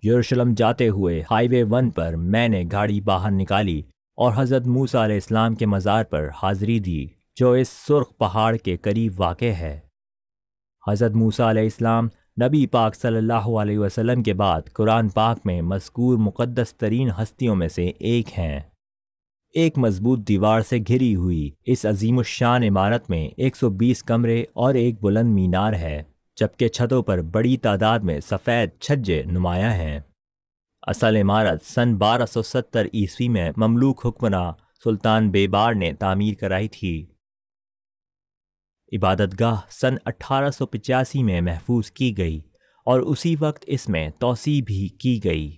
یروشلم جاتے ہوئے ہائی وے 1 پر میں نے گاڑی باہر نکالی اور حضرت موسیٰ علیہ السلام کے مزار پر حاضری دی، جو اس سرخ پہاڑ کے قریب واقع ہے۔ حضرت موسیٰ علیہ السلام نبی پاک صلی اللہ علیہ وسلم کے بعد قرآن پاک میں مذکور مقدس ترین ہستیوں میں سے ایک ہیں۔ ایک مضبوط دیوار سے گھری ہوئی اس عظیم الشان عمارت میں 120 کمرے اور ایک بلند مینار ہے، جبکہ چھتوں پر بڑی تعداد میں سفید چھجے نمایاں ہیں۔ اصل عمارت سن 1270 عیسوی میں مملوک حکمراں سلطان بیبار نے تعمیر کرائی تھی۔ عبادت گاہ سن 1885 میں محفوظ کی گئی اور اسی وقت اس میں توسیع بھی کی گئی۔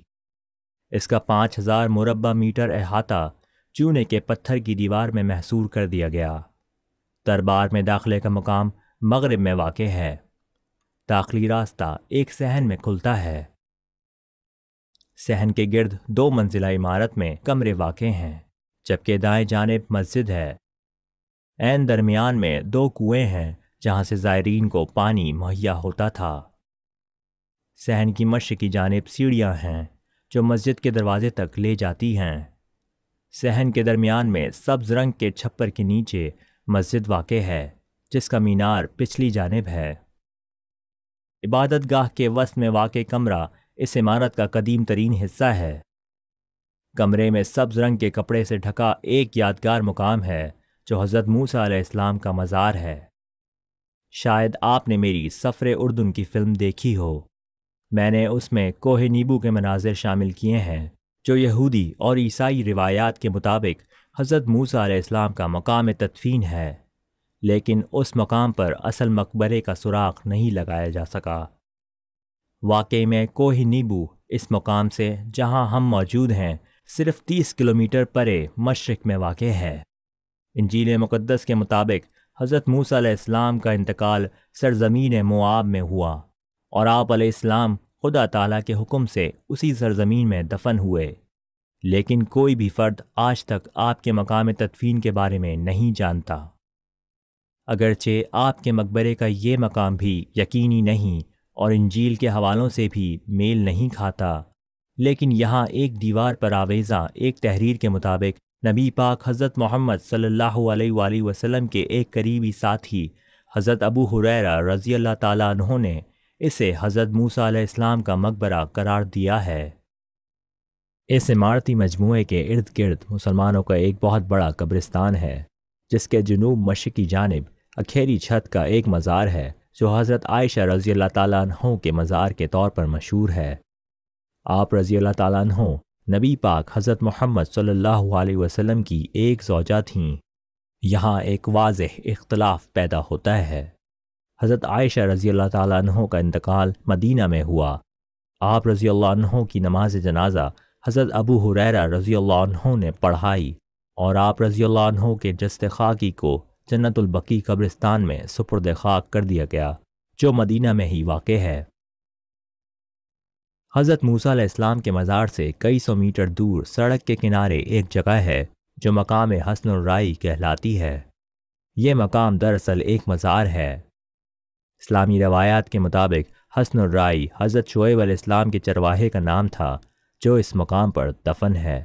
اس کا 5000 مربع میٹر احاطہ چونے کے پتھر کی دیوار میں محصور کر دیا گیا۔ دربار میں داخلے کا مقام مغرب میں واقع ہے۔ داخلی راستہ ایک صحن میں کھلتا ہے۔ صحن کے گرد 2 منزلہ عمارت میں کمرے واقع ہیں، جبکہ دائیں جانب مسجد ہے۔ عین درمیان میں 2 کنویں ہیں جہاں سے زائرین کو پانی مہیا ہوتا تھا۔ صحن کی مشرقی جانب سیڑھیاں ہیں جو مسجد کے دروازے تک لے جاتی ہیں۔ صحن کے درمیان میں سبز رنگ کے چھپر کے نیچے مسجد واقع ہے، جس کا مینار پچھلی جانب ہے۔ عبادت گاہ کے وسط میں واقع کمرہ اس عمارت کا قدیم ترین حصہ ہے۔ کمرے میں سبز رنگ کے کپڑے سے ڈھکا ایک یادگار مقام ہے جو حضرت موسیٰ علیہ السلام کا مزار ہے۔ شاید آپ نے میری سفر اردن کی فلم دیکھی ہو۔ میں نے اس میں کوہ نیبو کے مناظر شامل کیے ہیں جو یہودی اور عیسائی روایات کے مطابق حضرت موسیٰ علیہ السلام کا مقام تدفین ہے، لیکن اس مقام پر اصل مقبرے کا سراغ نہیں لگایا جا سکا۔ واقعی میں کوہ نیبو اس مقام سے جہاں ہم موجود ہیں صرف 30 کلومیٹر پرے مشرق میں واقع ہے۔ انجیل مقدس کے مطابق حضرت موسیٰ علیہ السلام کا انتقال سرزمین موآب میں ہوا اور آپ علیہ السلام خدا تعالیٰ کے حکم سے اسی سرزمین میں دفن ہوئے، لیکن کوئی بھی فرد آج تک آپ کے مقام تدفین کے بارے میں نہیں جانتا۔ اگرچہ آپ کے مقبرے کا یہ مقام بھی یقینی نہیں اور انجیل کے حوالوں سے بھی میل نہیں کھاتا، لیکن یہاں ایک دیوار پر آویزاں ایک تحریر کے مطابق نبی پاک حضرت محمد صلی اللہ علیہ وآلہ وسلم کے ایک قریبی ساتھی حضرت ابو ہریرہ رضی اللہ تعالیٰ عنہ نے اسے حضرت موسیٰ علیہ السلام کا مقبرہ قرار دیا ہے۔ اس عمارتی مجموعے کے ارد گرد مسلمانوں کا ایک بہت بڑا قبرستان ہے، جس کے جنوب مشرقی جانب اکھیری چھت کا ایک مزار ہے جو حضرت عائشہ رضی اللہ تعالیٰ عنہ کے مزار کے طور پر مشہور ہے۔ آپ رضی اللہ تعالیٰ عنہ نبی پاک حضرت محمد صلی اللہ علیہ وسلم کی ایک زوجہ تھیں۔ یہاں ایک واضح اختلاف پیدا ہوتا ہے۔ حضرت عائشہ رضی اللہ تعالیٰ عنہ کا انتقال مدینہ میں ہوا۔ آپ رضی اللہ عنہ کی نماز جنازہ حضرت ابو ہریرہ رضی اللہ عنہ نے پڑھائی اور آپ رضی اللہ عنہ کے جسد خاکی کو جنت البقیع قبرستان میں سپرد خاک کر دیا گیا، جو مدینہ میں ہی واقع ہے۔ حضرت موسیٰ علیہ السلام کے مزار سے کئی سو میٹر دور سڑک کے کنارے ایک جگہ ہے جو مقام حسن الرائی کہلاتی ہے۔ یہ مقام دراصل ایک مزار ہے۔ اسلامی روایات کے مطابق حسن الرائی حضرت شعیب علیہ السلام کے چرواہے کا نام تھا جو اس مقام پر دفن ہے۔